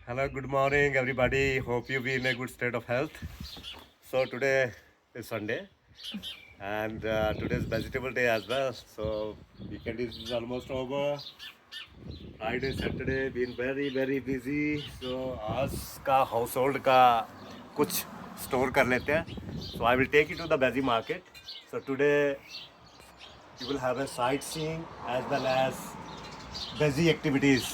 Hello, good morning, everybody. Hope you be in a good state of health. So today is Sunday, and today is vegetable day as well. So weekend is almost over. Friday, Saturday been very busy. So आज का household का कुछ store कर लेते हैं. So I will take you to the veggie market. So today you will have a sightseeing as well as busy activities.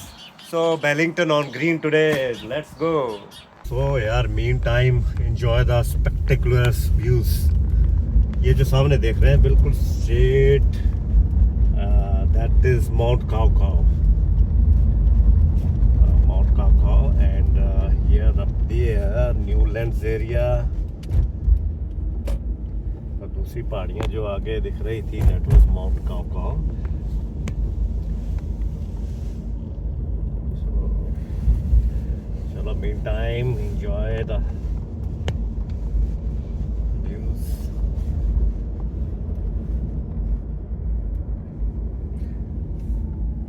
So Bellington on green today. Let's go. So यार meantime enjoy the spectacular views. ये जो सामने देख रहे हैं बिल्कुल straight that is Mount Khao Khao. Mount Khao Khao and here up there Newlands area. और दूसरी पहाड़ियाँ जो आगे दिख रही थी that was Mount Khao Khao. So meantime enjoy the views.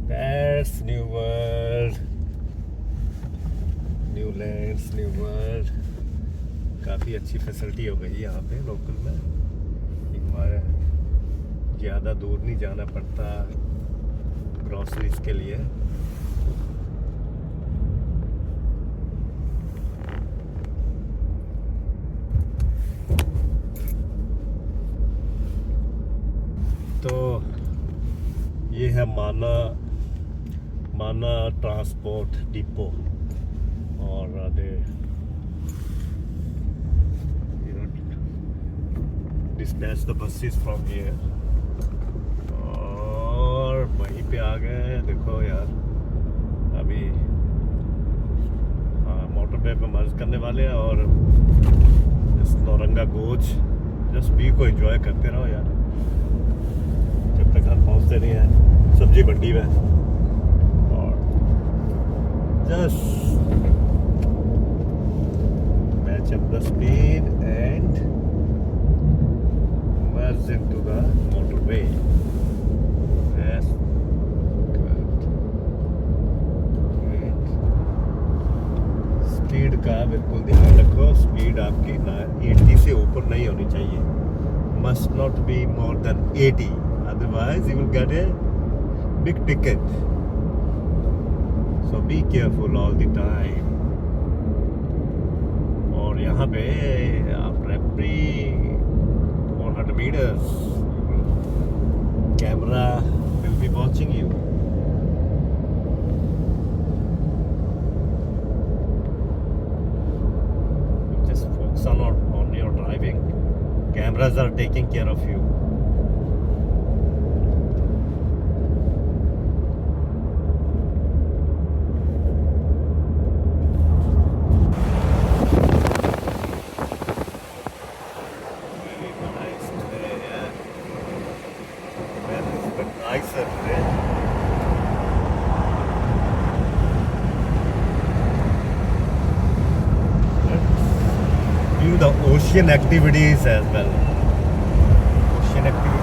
That's New World, Newlands, New World. काफ़ी अच्छी फैसिलिटी हो गई यहाँ पे लोकल में. एक बार ज़्यादा दूर नहीं जाना पड़ता ग्रॉसरीज के लिए. तो ये है माना ट्रांसपोर्ट डिपो और dispatch the buses from here. और वहीं पे आ गए. देखो यार अभी मोटरवे पे मर्ज करने वाले हैं और इस नौरंगा गोज जस्ट व्यू को एंजॉय करते रहो यार जब तक घर पहुँचते नहीं है. सब्जी मंडी में और just match up the speed and merge into the motorway. Yes, good. Great. Speed का बिल्कुल ध्यान रखो. स्पीड आपकी 80 से ऊपर नहीं होनी चाहिए. Must not be more than 80. Otherwise, you will get a big ticket. So be careful all the time. और यहाँ पे after every 400 meters, camera will be watching you. Just focus on your driving. Cameras are taking care of you. Do the ocean activities as well. Ocean activities.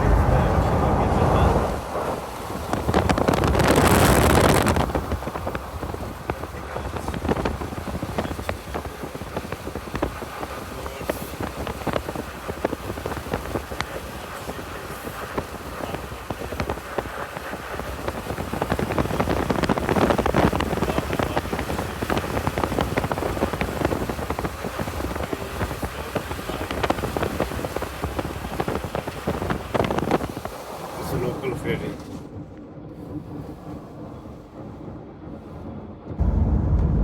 Local ferry.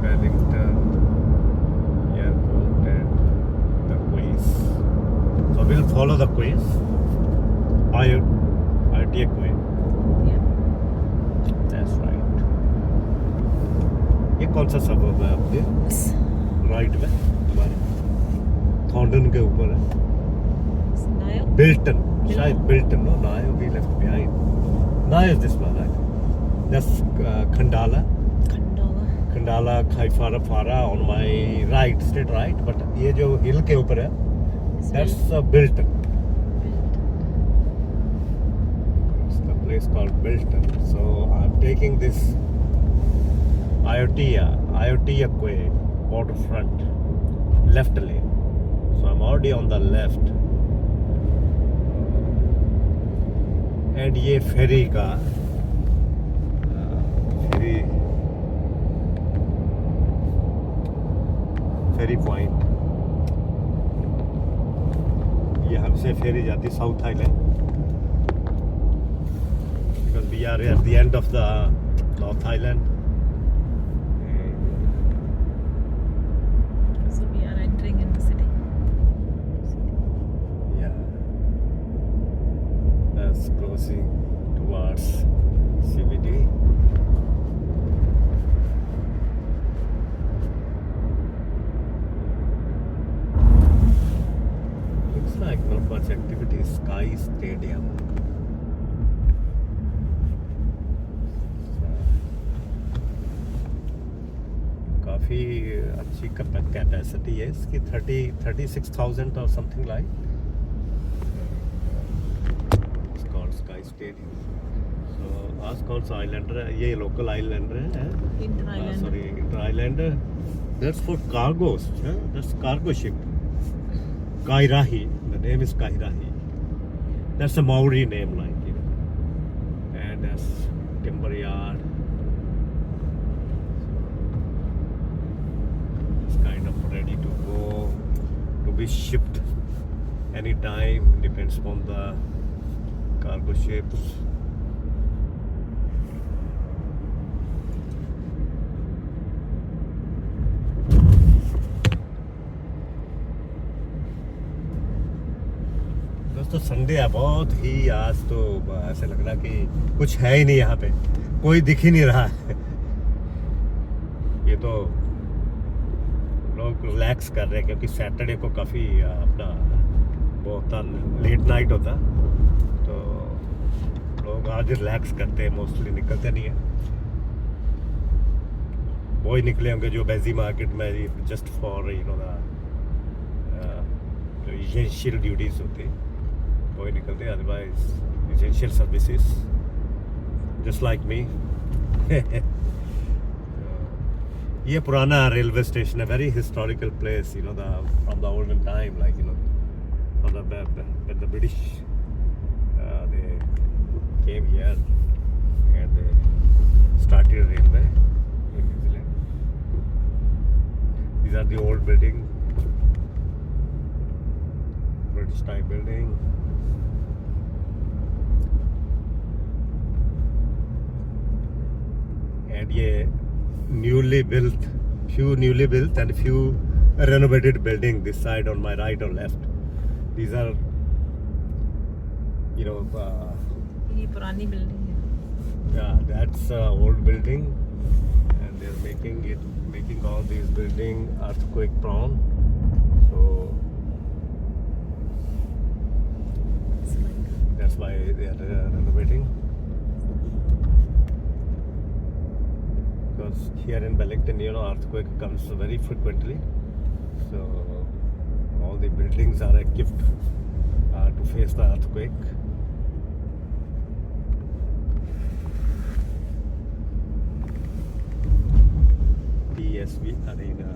Bellington Airport and the quays. So we'll follow the quays. IRTA quay. Yeah. That's right. ये कौन सा सबब है आपके right में हमारे थॉर्डन के ऊपर है. Nile? बिल्टन शायद बिल्टन. नो नायो भी लेफ्ट बिहाइंड. नायो is this one right. That's Khandala. Khandala खाईफारा फारा on my right straight right. But ये जो हिल के ऊपर है that's Bilton. It's the place called Bilton. So I am taking this Ayutthaya waterfront, left lane. So I'm already on the left. And ये ferry का ferry point. ये हमसे ferry जाती South Island. Because we are at the end of the North Island. So we are entering in the city. Yeah. That's crossing towards CBD. Looks like not much activity. Sky Stadium. काफ़ी अच्छी capacity है इसकी 36,000 और something like sky stadium. सो आज कौन सा islander है? ये लोकल आइलैंडर है. Inter Island. Sorry inter islander. That's for cargos. That's cargo ship. Kairahi. The name is Kairahi. That's a Maori name, like, you know. And that's timber yard. Kind of ready to go, to be shipped anytime, depends upon the cargo ships. दोस्तों Sunday है, बहुत ही आज तो ऐसे लग रहा कि कुछ है ही नहीं यहाँ पे, कोई दिख ही नहीं रहा है. ये तो लोग रिलैक्स कर रहे हैं क्योंकि सैटरडे को काफ़ी अपना बहुत लेट नाइट होता, तो लोग आज रिलैक्स करते हैं, मोस्टली निकलते नहीं है. वो ही निकले होंगे जो बेजी मार्केट में just for you know the जो एसेंशियल ड्यूटीज़ होती है वो ही निकलते हैं. Otherwise essential services just like me. ये पुराना रेलवे स्टेशन है, very historical place, you know the from the olden time, like you know from the British they came here and they started railway in New Zealand. These are the old building, British type building. And ये newly built and few renovated building this side on my right or left. These are, you know, ये पुरानी building है. yeah, that's old building and they're making all these building earthquake prone. So It's like that's why they are renovating. Because here in Wellington, you know, earthquake comes very frequently, so all the buildings are equipped to face the earthquake. TSV Arena.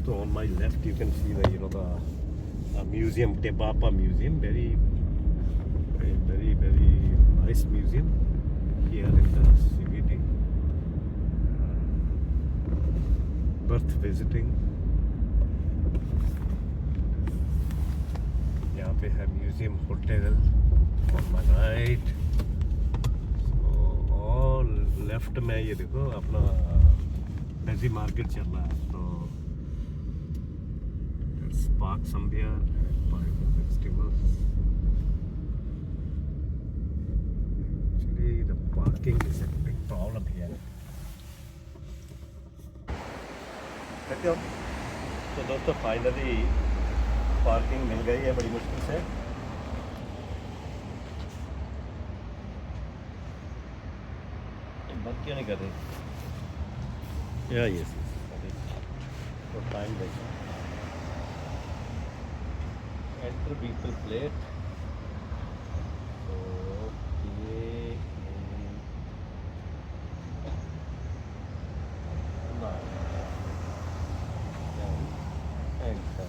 So on my left you can see the, you know, the museum, Te Papa Museum, very nice museum here in the CBD. Worth visiting. यहाँ पे है museum hotel on my right. So all left में ये देखो अपना बेजी market चल रहा है. तो park somewhere, buy the vegetables. Actually, the parking is a big problem here. तो दोस्तों फाइनली पार्किंग मिल गई है बड़ी मुश्किल से. बंद क्यों नहीं कर रही? या यस तो टाइम देखो. Enter vehicle plate. Okay. Enter.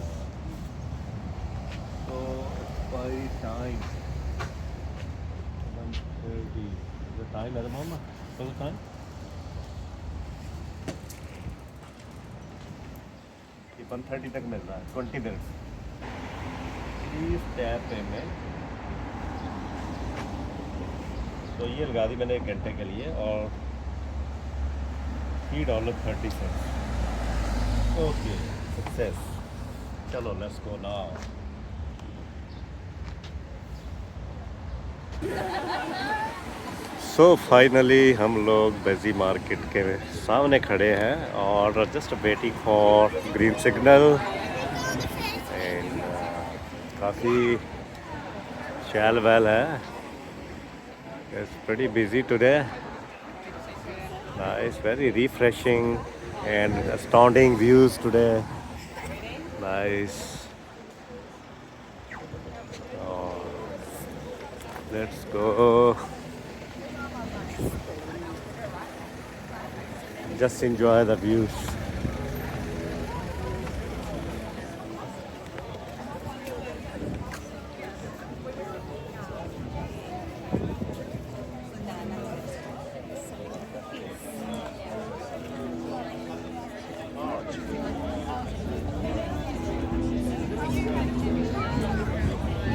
So expiry time 1:30. Is the time at the moment? What's the time? ये 1:30 तक मिल रहा है 20 मिनट्स प्लीज टैप पेमेंट तो ये लगा दी मैंने 1 घंटे के लिए और $3.30 ओके सक्सेस चलो let's go now so finally हम लोग बेजी मार्केट के सामने खड़े हैं और just waiting for green signal and काफ़ी शैल वेल है it's pretty busy today nice very refreshing and astounding views today nice oh, let's go just enjoy the views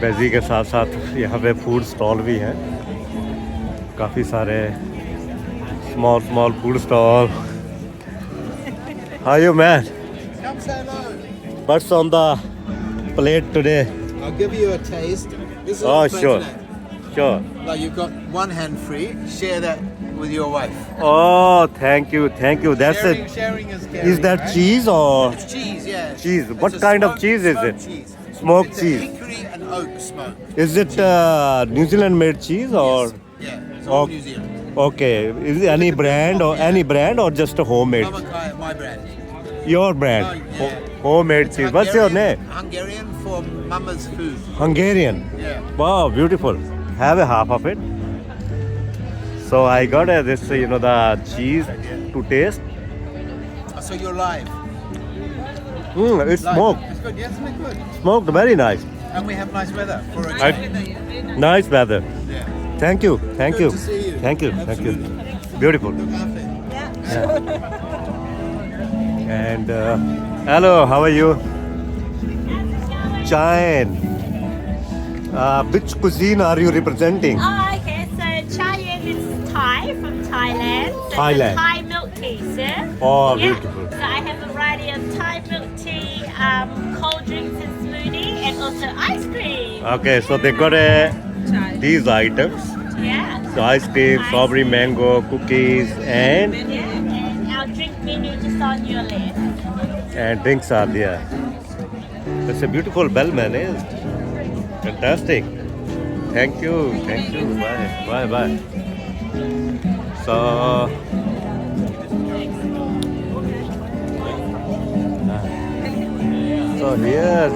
बेजी के साथ साथ यहाँ पे फूड स्टॉल भी हैं काफ़ी सारे small food stall how are you man Come say hello. what's on the plate today I'll give you a taste. This is oh on the plate sure today. sure Like you've got one hand free. Share that with your wife. oh thank you that's sharing, it sharing is caring. is that right? cheese or It's cheese, yeah. Cheese. It's What a kind of smoked- cheese is smoked it? Cheese. Smoked It's cheese. A hickory and oak smoke. is it New Zealand made cheese or Yes. Yeah, it's all Oh. New Zealand. okay is it any brand or Yeah. any brand or just a homemade Mama Kaya, my brand. your brand Oh, yeah. homemade It's cheese what's your Hungarian- name Hungarian for mama's food. Hungarian Yeah. wow beautiful have a half of it so I got this the cheese to taste So you're live. it's Live. smoked It's good. Yes, it's good. smoked very nice And we have nice weather for a I- change. nice weather Yeah. thank you Good to see you. thank you Absolutely. beautiful Look after. and hello how are you Chayan which cuisine are you representing Oh, okay, so Chayan is Thai from Thailand. So Thailand. It's a Thai milk tea, sir. Oh, Yeah. beautiful. So I have a variety of Thai milk tea, cold drinks and smoothie, and also ice cream. okay so they got Chai. these items Yeah. so ice cream strawberry mango cookies and Yeah, and our drink menu just on your left. drinks are there it's a beautiful bell man fantastic thank you bye so so here's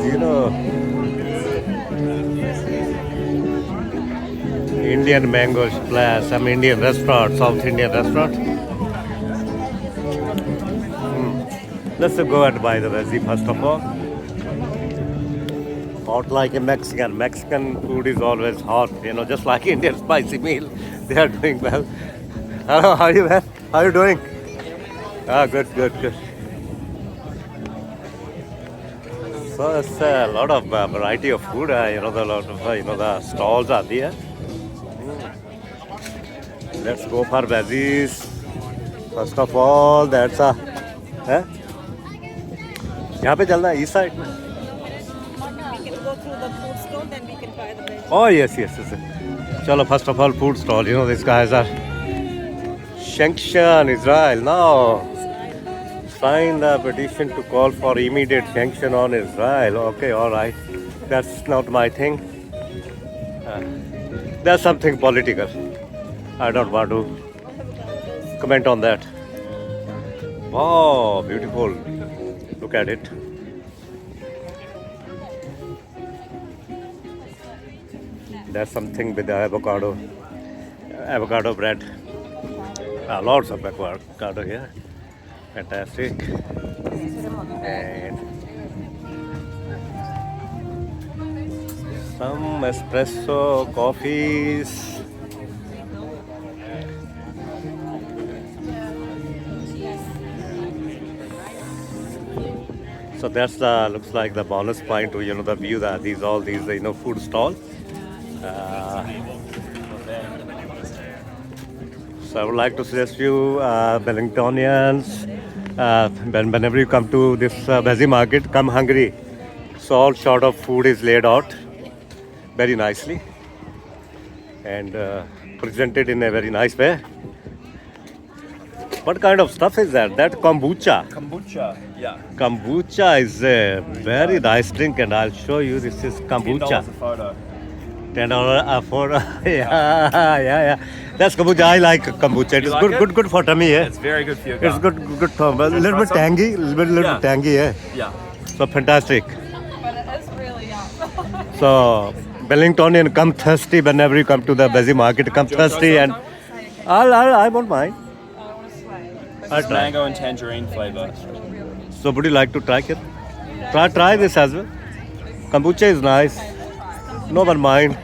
Indian mango splash some Indian restaurant South Indian restaurant let's go and buy the veggie first of all hot like a Mexican food is always hot just like Indian spicy meal they are doing well hello how are you man how are you doing good so it's a lot of variety of food the lot of the stalls are there let's go for veggies first of all that's a यहाँ पे चलना है इस side में We can go through the food stall, then we can buy the veg. oh yes chalo first of all food stall these guys are sanction Israel now sign the petition to call for immediate sanction on Israel okay all right that's not my thing that's something political I don't want to comment on that wow beautiful look at it There's something with the avocado bread. Lots of avocado here. Fantastic. And some espresso coffees. So that's the looks like the bonus point to the view that these food stalls. So I would like to suggest you Wellingtonians, whenever you come to this busy market, come hungry. So all sort of food is laid out very nicely and presented in a very nice way. What kind of stuff is that? That kombucha. Kombucha, yeah. Kombucha is a very nice drink, and I'll show you. This is kombucha. $10 a photo. $10 a photo. yeah. That's kombucha. I like kombucha. It is like it? good for tummy. Yeah. It's very good for your It's gut. good for a little bit try some? tangy, little Yeah. bit tangy. Yeah. Yeah. So fantastic. But it is really yum. So Wellingtonian, come thirsty whenever you come to the busy market. Come Do you wanna try thirsty, some? and I won't mind. I'll It's try. mango and tangerine flavor. So would you like to try it? Try this as well. Kombucha is nice. No one mind.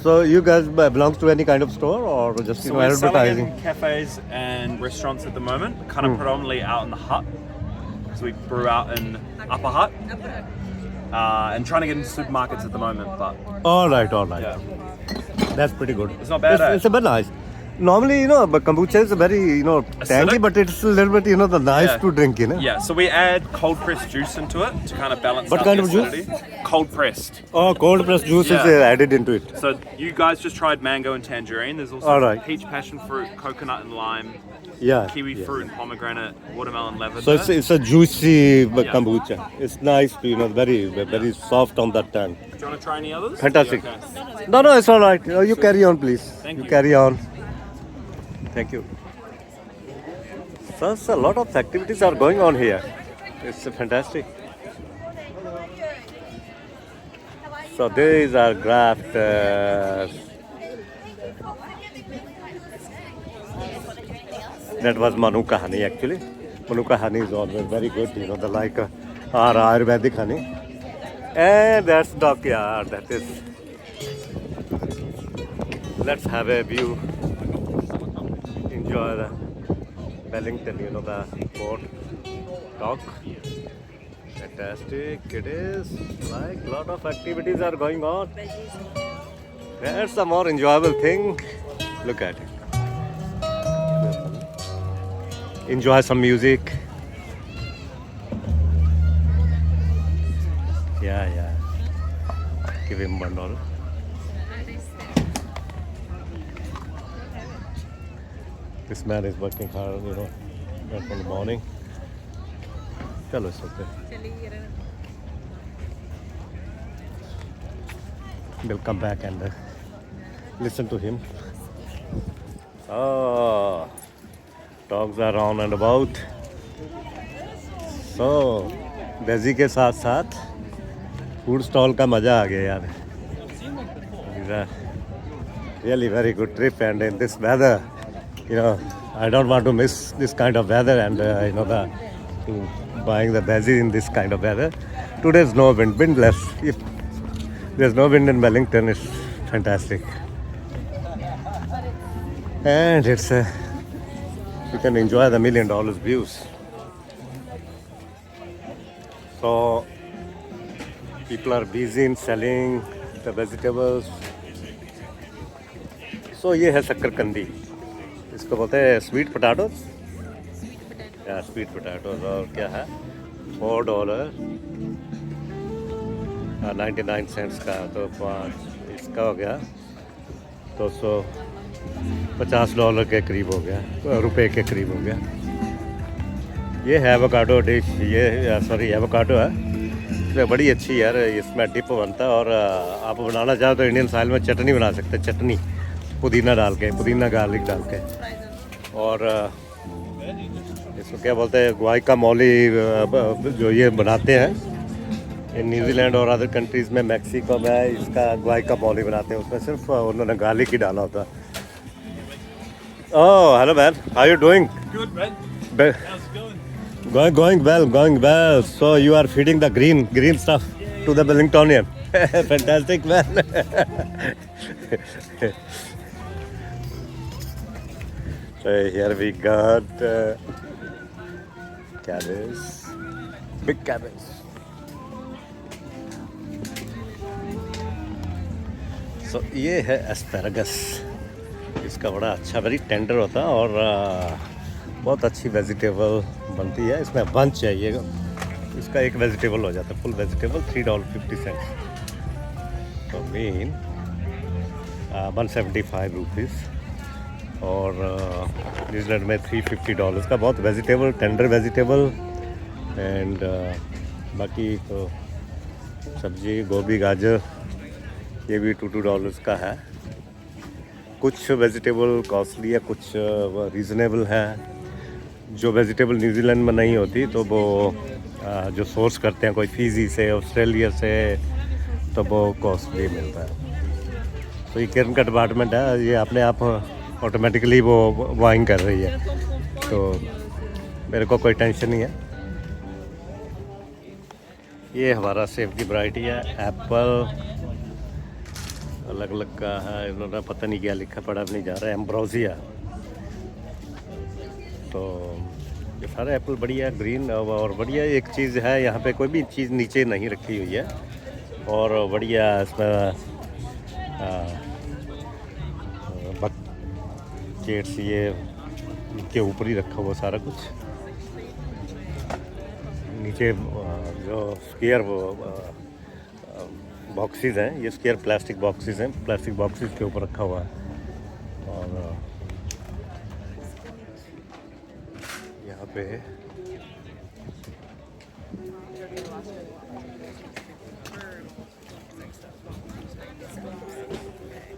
So you guys belong to any kind of store or just So we're selling advertising? in cafes and restaurants at the moment, kind of predominantly out in the hut. So we brew out in Upper Hut. And trying to get into supermarkets at the moment, but All right. yeah. That's pretty good. It's not bad, eh? It's a bit nice. Normally, but kombucha is very, tangy, Acidic? but it's a little bit, the nice Yeah. to drink, Yeah, so we add cold pressed juice into it to kind of balance What out kind the of juice? acidity. Cold pressed. Oh, cold pressed juice is Yeah. added into it. So you guys just tried mango and tangerine. There's also All right. peach, passion fruit, coconut and lime, Yeah. kiwi yeah. fruit and pomegranate, watermelon, lavender. So it's a juicy kombucha. It's nice, very soft on the tongue. Do you want to try any others? Fantastic. Okay. No, it's all right. You carry on, please. Thank you. Carry on. Thank you. So a lot of activities are going on here. It's fantastic. So these are grafters. That was Manuka honey actually. Manuka honey is always very good, the like our Ayurvedic honey. And that's dockyard. That is. Let's have a view. Enjoy the Wellington, the port dock. Fantastic. It is like a lot of activities are going on. That's a more enjoyable thing. Look at it. Enjoy some music. Yeah. Give him $1. This man is working hard, right from the morning. Chalo, it's okay. We'll come back and listen to him. Oh, dogs are on and about. So, बेजी के साथ साथ food stall का मज़ा आ गया यार. These are really very good trip, and in this weather, I don't want to miss this kind of weather, and buying the bezies in this kind of weather. Today's no wind, windless. If there's no wind in Wellington, it's fantastic. And it's you can enjoy the $1 million views. So people are busy in selling the vegetables. So ये है शक्करकंदी. इसको बोलते हैं sweet potatoes. या sweet potatoes. और क्या है $4 99 cents का. तो 5 इसका हो गया $250 के करीब हो गया, रुपए के करीब हो गया. ये है एवोकाडो डिश. ये सॉरी एवोकाडो है. ये बड़ी अच्छी यार. इसमें डिप बनता है, और आप बनाना चाहो तो इंडियन स्टाइल में चटनी बना सकते हैं. चटनी पुदीना डाल के, पुदीना गार्लिक डाल के. और इसको क्या बोलते हैं, गुआई का मौली जो ये बनाते हैं, इन न्यूजीलैंड और अदर कंट्रीज़ में, मैक्सिको में इसका ग्वाई का बॉल ही बनाते हैं, उसमें सिर्फ उन्होंने गार्लिक ही डाला होता है। Oh hello man, how you doing? Good, man. Be- How's it going? going well. So you are feeding the green stuff to the Wellingtonian. Fantastic, man. So here we got cabbage, big cabbage. So ये है asparagus, इसका बड़ा अच्छा, very tender होता है और बहुत अच्छी वेजिटेबल बनती है। इसमें बंच चाहिएगा, इसका एक वेजिटेबल हो जाता है, फुल वेजिटेबल $3.50। तो मीन 175 रुपीज़, और न्यूजीलैंड में $350 का। बहुत वेजिटेबल, टेंडर वेजिटेबल। एंड बाकी तो सब्जी, गोभी, गाजर, ये भी $2 का है। कुछ वेजिटेबल कॉस्टली है, कुछ रीज़नेबल है। जो वेजिटेबल न्यूजीलैंड में नहीं होती तो वो जो सोर्स करते हैं कोई फिजी से, ऑस्ट्रेलिया से, तो वो कॉस्टली मिलता है। तो ये किचन का डिपार्टमेंट है, ये अपने आप ऑटोमेटिकली वो वाइंग कर रही है, तो मेरे को कोई टेंशन नहीं है। ये हमारा सेब की वैरायटी है, एप्पल अलग अलग का है, इन्होंने पता नहीं क्या लिखा, पढ़ा नहीं जा रहा है, एम्ब्रोसिया। तो ये सारे एप्पल बढ़िया ग्रीन और बढ़िया। एक चीज़ है यहाँ पे, कोई भी चीज़ नीचे नहीं रखी हुई है, और बढ़िया इसमें बकेट्स ये इनके ऊपर ही रखा हुआ सारा कुछ। नीचे जो स्क्वायर बॉक्सेस हैं, ये स्क्वायर प्लास्टिक बॉक्सेस हैं, प्लास्टिक बॉक्सेस के ऊपर रखा हुआ है। और यहाँ पे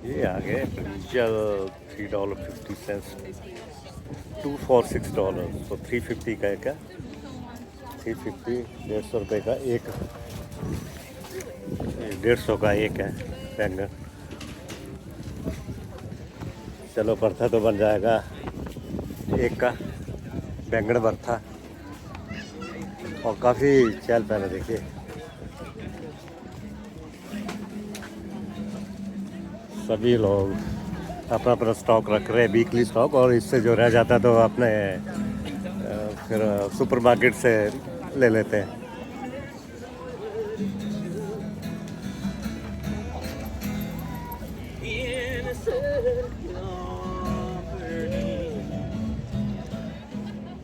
ये आ गए ब्रिंजल, $3.50, 2 for $6, तो 350 का एक है, 350, 150 रुपये का एक, 150 का एक है बैंगन। चलो भरता तो बन जाएगा एक का बैंगन भरता, और काफ़ी चहल पहल है। देखिए सभी लोग अपना अपना स्टॉक रख रहे हैं, वीकली स्टॉक, और इससे जो रह जाता है तो अपने फिर सुपरमार्केट से ले लेते हैं।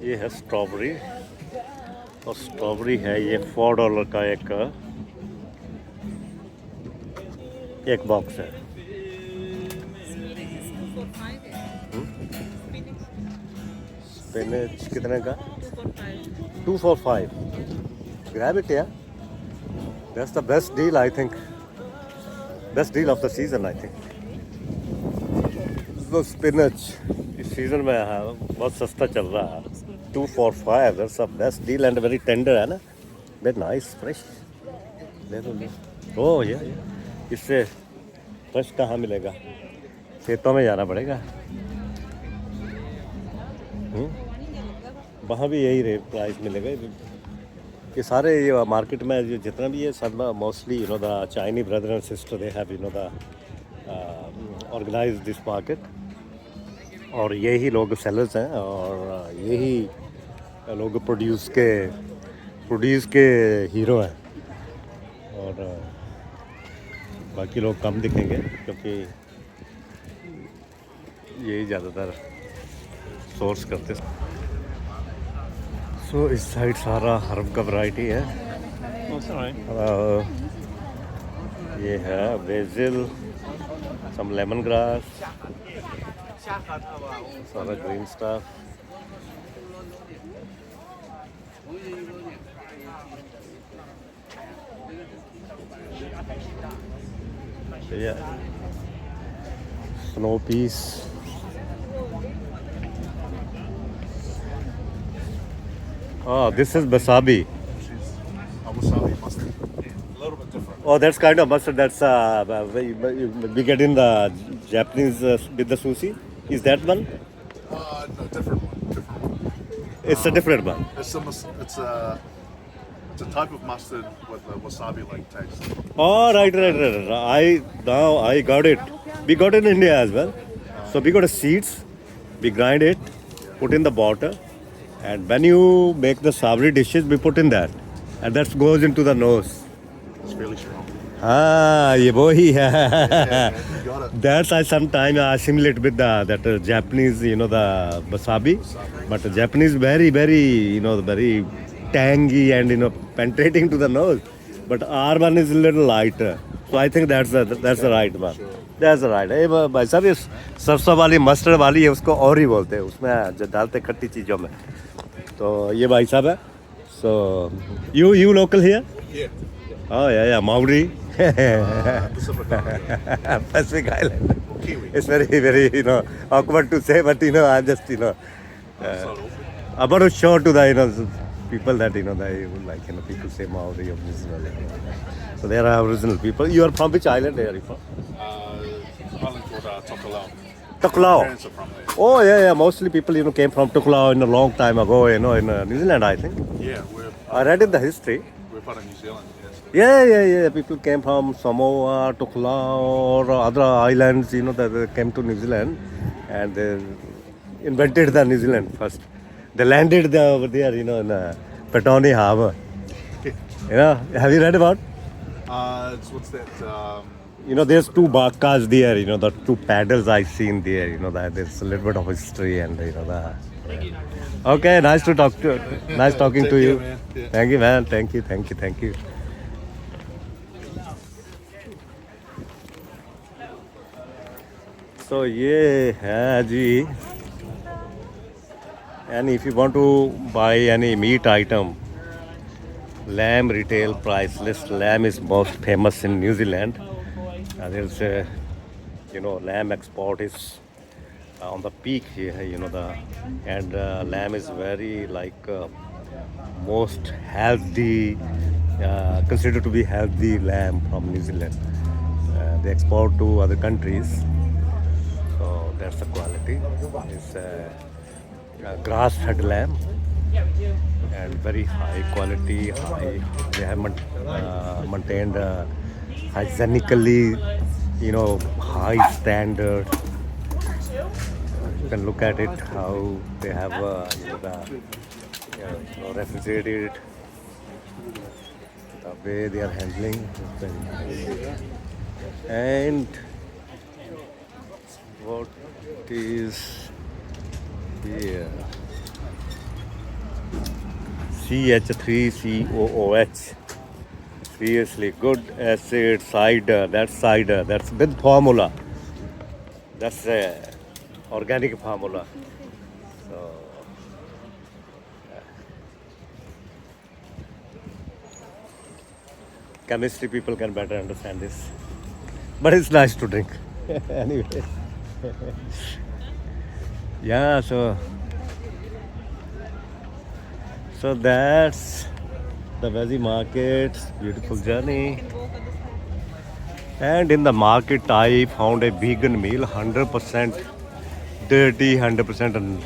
ये है स्ट्रॉबेरी, और स्ट्रॉबेरी है ये $4 का एक बॉक्स है। स्पिनच कितने का? 2 for $5। Grab it, yeah. That's the best deal, I think. Best deal of the season, I think. So spinach इस सीजन में बहुत सस्ता चल रहा है, 2 for $5। That's the best deal and very tender है ना, very nice, fresh। ले लो ले। ओह ये इससे फ्रेश कहाँ मिलेगा, खेतों में जाना पड़ेगा। वहाँ भी यही रेट प्राइस मिलेगा। ये सारे ये मार्केट में जो जितना भी है सब mostly the Chinese brother and sister, they have the organise this market, और यही लोग सेलर्स हैं, और यही लोग प्रोड्यूस के हीरो हैं। और बाकी लोग कम दिखेंगे क्योंकि यही ज़्यादातर सोर्स करते। सो इस साइड सारा हर्ब का वैरायटी है। ये है बेसिल, सम लेमन ग्रास, सारा green stuff. Snow peas, this is wasabi. Wasabi mustard. Oh, that's kind of mustard. That's we get in the Japanese with the sushi. Is that one? No, different one. Different one. It's a different one. It's a type of mustard with a wasabi-like taste. Oh, right. I got it. We got it in India as well. So we got the seeds. We grind it, put in the water, and when you make the savory dishes, we put in that, and that goes into the nose. It's really strong. Ah, ye bohi hai. You got it. That's I sometimes assimilate with that Japanese, the wasabi. But the Japanese very, very tangy and penetrating to the nose. But our one is a little lighter. So I think that's the right one. That's the right. भाई साहब ये सरसों वाली mustard वाली है उसको और ही बोलते हैं उसमें जो डालते खट्टी चीज़ों में तो ये भाई साहब है so you local here? Yeah. Oh yeah Maori. Pacific Island. Yeah. Pacific Island. Kiwi. It's very awkward to say, but I'm just about show to the people that they would like people say Maori original. So they are original people. You are from which island? Are you from? Island called Tokelau. Tokelau. Parents are from there. Oh yeah. Mostly people came from Tokelau in a long time ago. In New Zealand, I think. Yeah, I read in the history. we're part of New Zealand. Yes. Yeah. People came from Samoa, Tokelau, or other islands, that they came to New Zealand and they invented the New Zealand first. They landed over there, in Petone Harbour. Have you read about? What's that? There's two barcas there, the two paddles I seen there, that there's a little bit of history and, the... Okay, nice talking to you. Man. Yeah. Thank you, man. Thank you. So ये है जी and if you want to buy any meat item, lamb retail price list. Lamb is most famous in New Zealand. There's lamb export is on the peak here, and lamb is very most healthy, considered to be healthy lamb from New Zealand. They export to other countries. So that's the quality. It's grass-fed lamb and very high quality. They have maintained hygienically, high standard. You can look at it how they have refrigerated. The way they are handling, and what is here? CH3COOH. Seriously, good acid cider. That's cider. That's with formula. That's organic formula. So chemistry people can better understand this. But it's nice to drink. Anyway. Yeah, so that's the veggie market. Beautiful journey. And in the market I found a vegan meal, 100% dirty, 100%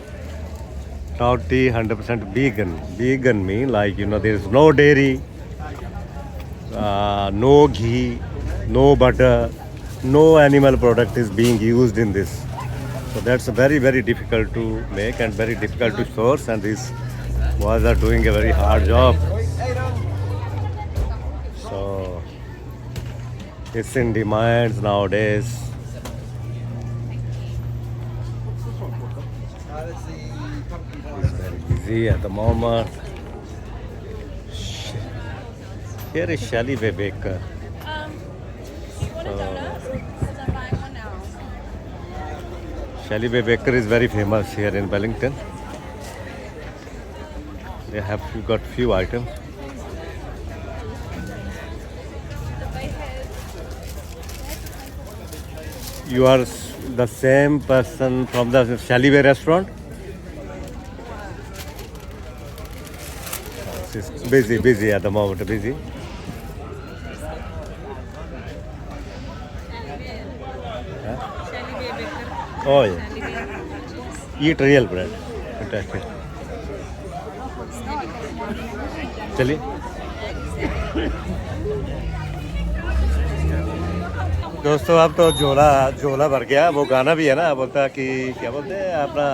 naughty, 100% vegan. Vegan mean there is no dairy, no ghee, no butter, no animal product is being used in this. So that's very, very difficult to make and very difficult to source, and these boys are doing a very hard job. So it's in demand nowadays. It's very busy at the moment. Here is Shelly Baker. Shelly Baker is very famous here in Wellington. They have got few items. You are the same person from the Shelly restaurant? She's busy at the moment, busy. Oh yeah. Eat real bread. Fantastic. चलिए. दोस्तों अब तो झोला भर गया. वो गाना भी है ना, बोलता कि क्या बोलते हैं अपना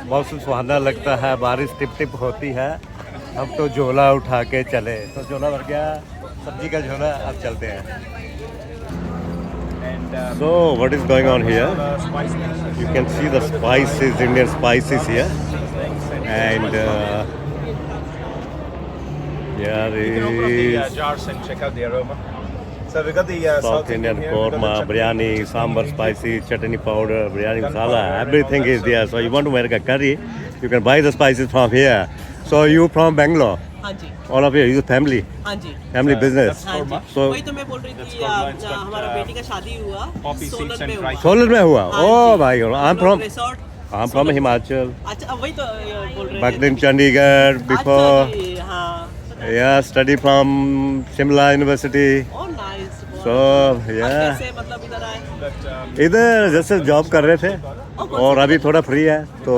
मौसम सुहाना लगता है, बारिश टिप टिप होती है, हम तो झोला उठा के चले. तो झोला भर गया, सब्जी का झोला. अब चलते हैं. So what is going on here? You can see the spices, Indian spices here, and here is jars and check out the aroma. So we got the South Indian korma, biryani, sambar, spicy, chutney powder, biryani masala, everything is there. So you want to make a curry, you can buy the spices from here. So you from Bangalore? हाँ जी. All of you, you family? हाँ जी. Family business? हाँ जी. So वही तो मैं बोल रही थी. हमारा बेटी का शादी हुआ सोलन में हुआ. Solar में हुआ? हाँ Oh ji. my God, Resort. I'm from Himachal. अच्छा वही तो बोल रहे Back थे. in Chandigarh before. अच्छा जी, हाँ. Yeah, study from Shimla University. Oh nice. So आप yeah, कैसे मतलब इधर आए? इधर जैसे जॉब कर रहे थे और अभी थोड़ा फ्री है तो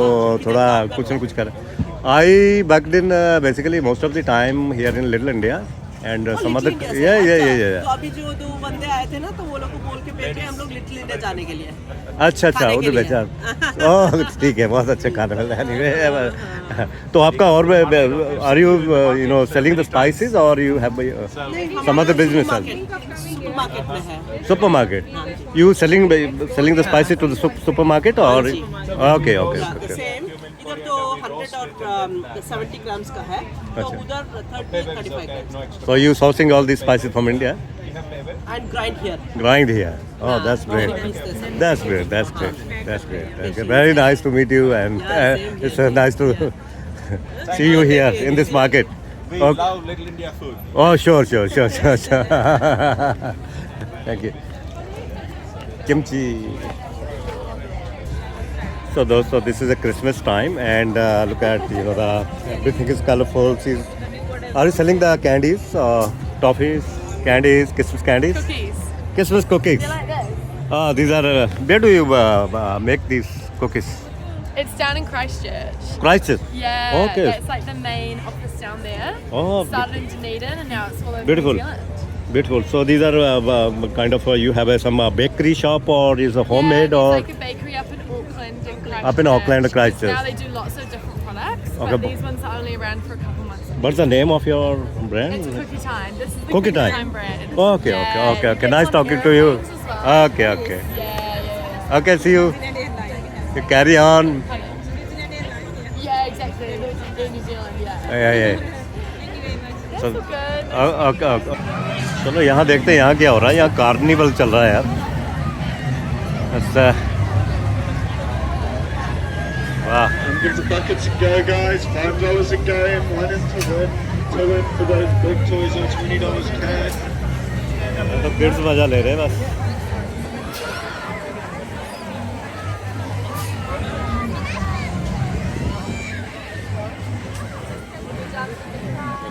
थोड़ा कुछ न कुछ कर. I back in basically most of the time here in Little India and some other. Little Yeah, India से. yeah, yeah, अच्छा, yeah. तो अभी जो दो बंदे आए थे ना तो वो लोग को बोल के भेजे हम लोग लिटिल इंडिया जाने के लिए. अच्छा खाने के उधर लिए. बेचा. ओह ठीक है, बहुत अच्छा खाने वाला है. Anyway, तो आपका और are you know selling the spices or you have some other business? Supermarket में है. Supermarket. You selling the spices to the supermarket or? Okay, okay. Same इधर तो 100 और 70 ग्राम्स का है तो अच्छा. उधर 30-35 grams. So you sourcing all these spices from India? And grind here. Grind here. Oh, that's great. That's great. That's great. That's great. That's great. Very nice to meet you, and it's nice to see you here in this market. We Okay. love Little India food. Oh, sure. Thank you. Kimchi. So, dosto, this is a Christmas time, and look at everything is colorful. Are you selling the candies, toffees, candies, Christmas candies? Cookies. Christmas cookies. You like this? These are. Where do you make these cookies? It's down in Christchurch. Christchurch. Yeah. Okay. It's like the main office down there. Oh, Started in Dunedin and now it's all over Beautiful. New Zealand. Beautiful. So these are kind of you have some bakery shop or is a homemade yeah, or there's like a bakery up in Auckland and Christchurch. Up in Auckland and Christchurch. Now they do lots of different products, Okay. but these ones are only around for a couple months. what's the name of your brand? It's Cookie Time. This is the Cookie Time. brand. Okay, Yeah, okay, you okay. get Nice some talking to hero you. ones as well. Okay. Yeah. Okay, see you. You carry on. Yeah, exactly. In New Zealand, yeah. Yeah. That's So, all good. okay. चलो यहाँ देखते हैं यहाँ क्या हो रहा है. यहाँ कार्निवल चल रहा है यार. अच्छा. वाह. And give the buckets a go, guys. $5 a game. One in to win. Two in for those big toys are $20 cash. तो किड्स मजा ले रहे हैं बस.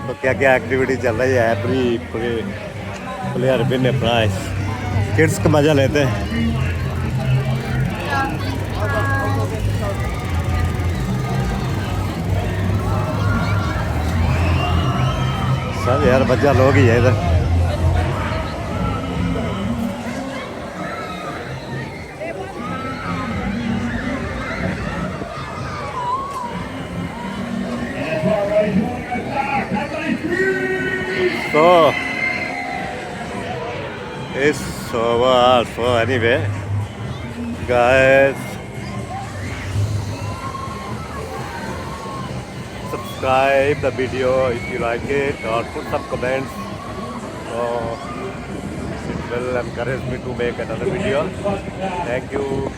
तो क्या एक्टिविटी चल रही है. Every player win a prize. Kids का मजा लेते हैं. सब यार बच्चा लोग ही है इधर. So it's over. So anyway, guys, subscribe the video if you like it or put some comments. So it will encourage me to make another video. Thank you.